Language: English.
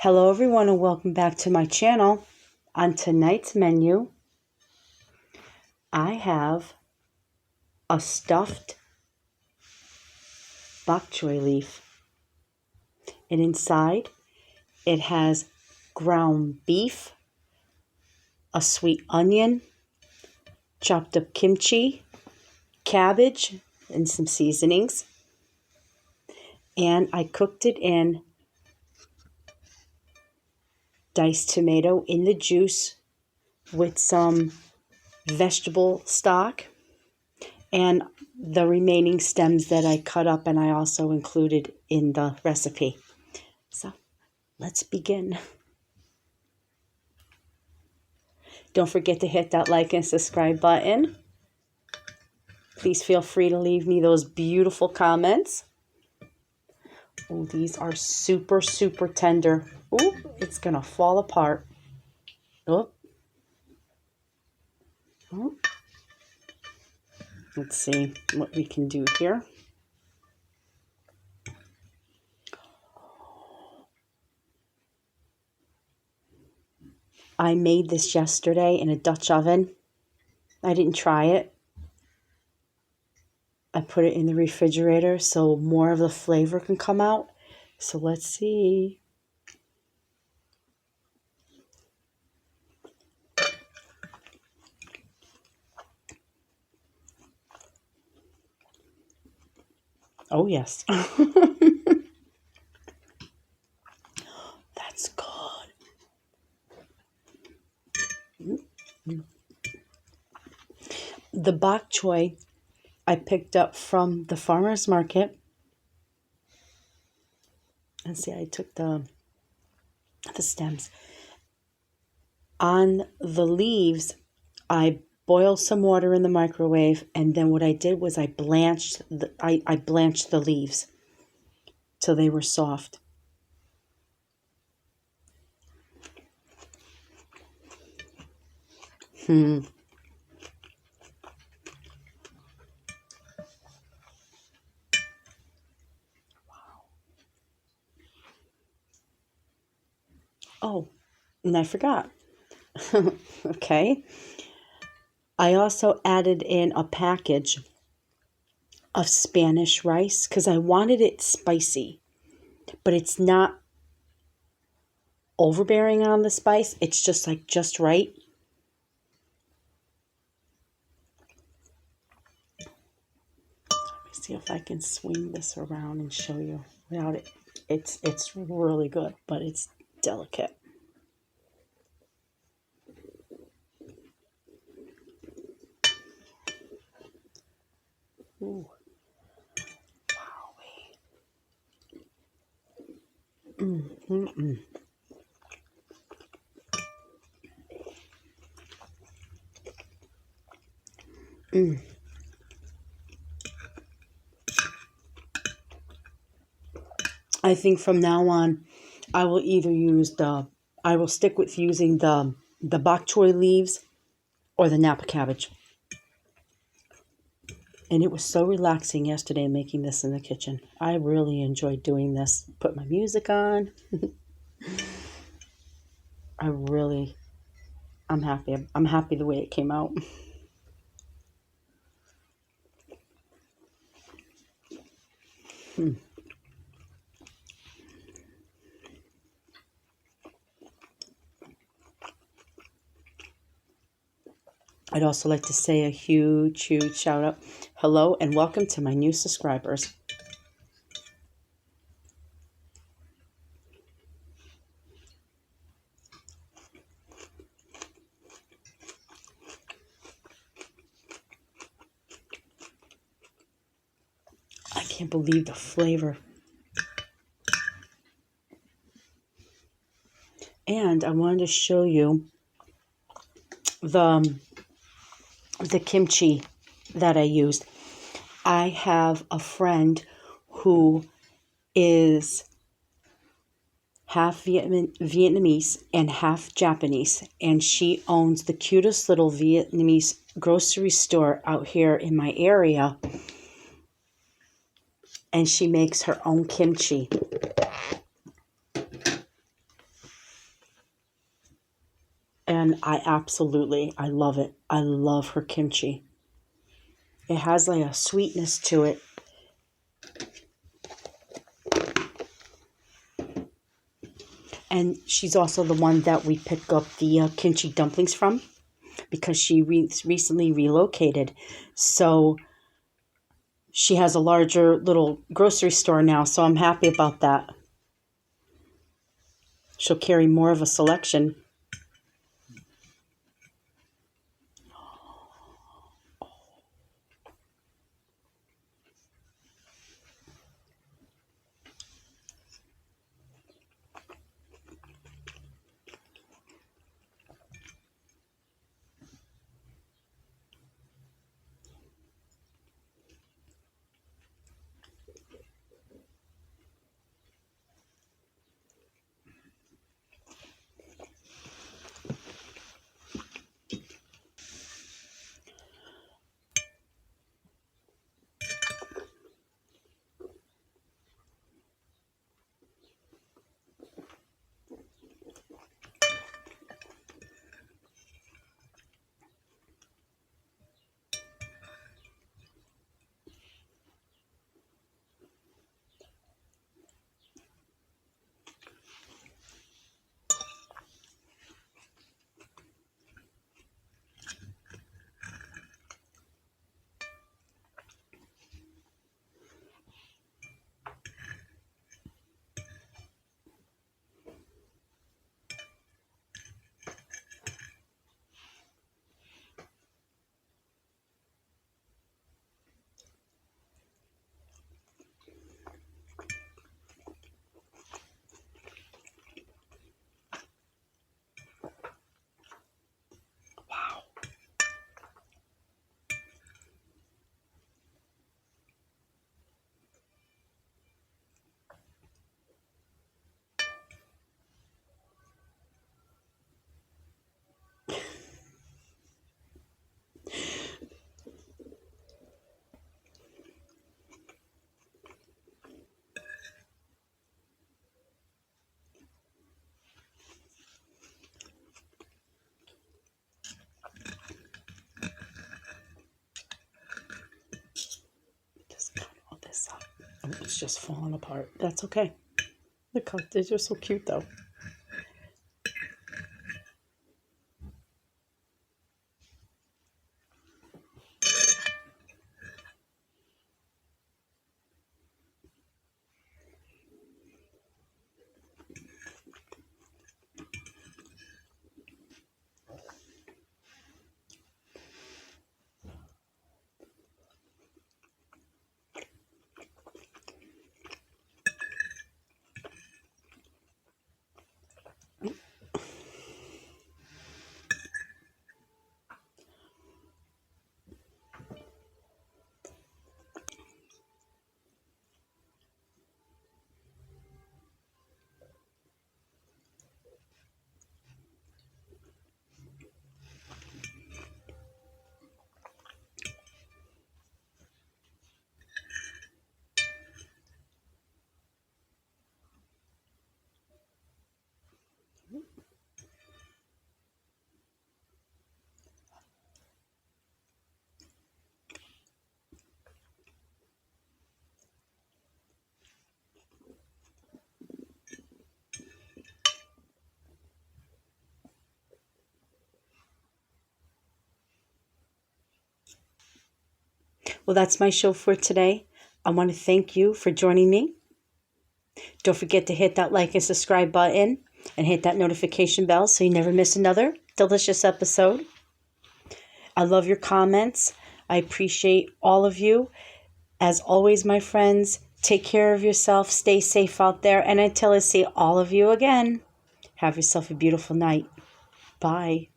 Hello everyone and welcome back to my channel. On tonight's menu, I have a stuffed bok choy leaf. And inside, it has ground beef, a sweet onion, chopped up kimchi, cabbage, and some seasonings. And I cooked it in diced tomato in the juice with some vegetable stock and the remaining stems that I cut up and I also included in the recipe. So let's begin. Don't forget to hit that like and subscribe button. Please feel free to leave me those beautiful comments. Oh, these are super, super tender. Oh, it's going to fall apart. Oh. Oh. Let's see what we can do here. I made this yesterday in a Dutch oven. I didn't try it. I put it in the refrigerator so more of the flavor can come out. So let's see. Oh, yes. That's good. The bok choy I picked up from the farmer's market. And see, I took the stems. On the leaves, I boiled some water in the microwave, and then what I did was I blanched the leaves till they were soft. Oh, and I forgot. Okay. I also added in a package of Spanish rice because I wanted it spicy, but it's not overbearing on the spice. It's just like just right. Let me see if I can swing this around and show you without it. It's really good, but it's delicate. Ooh. Wow. I think from now on, I will stick with using the bok choy leaves or the Napa cabbage. And it was so relaxing yesterday making this in the kitchen. I really enjoyed doing this. Put my music on. I'm happy. I'm happy the way it came out. I'd also like to say a huge, huge shout out. Hello and welcome to my new subscribers. I can't believe the flavor. And I wanted to show you the kimchi that I used. I have a friend who is half Vietnamese and half Japanese, and she owns the cutest little Vietnamese grocery store out here in my area, and she makes her own kimchi. and I love it. I love her kimchi. It has like a sweetness to it. And she's also the one that we pick up the kimchi dumplings from, because she recently relocated. So she has a larger little grocery store now, so I'm happy about that. She'll carry more of a selection. Just cut all this up. Oh, it's just falling apart. That's okay. Look how they're so cute, though. Well, that's my show for today. I want to thank you for joining me. Don't forget to hit that like and subscribe button and hit that notification bell so you never miss another delicious episode. I love your comments. I appreciate all of you. As always, my friends, take care of yourself. Stay safe out there. And until I see all of you again, have yourself a beautiful night. Bye.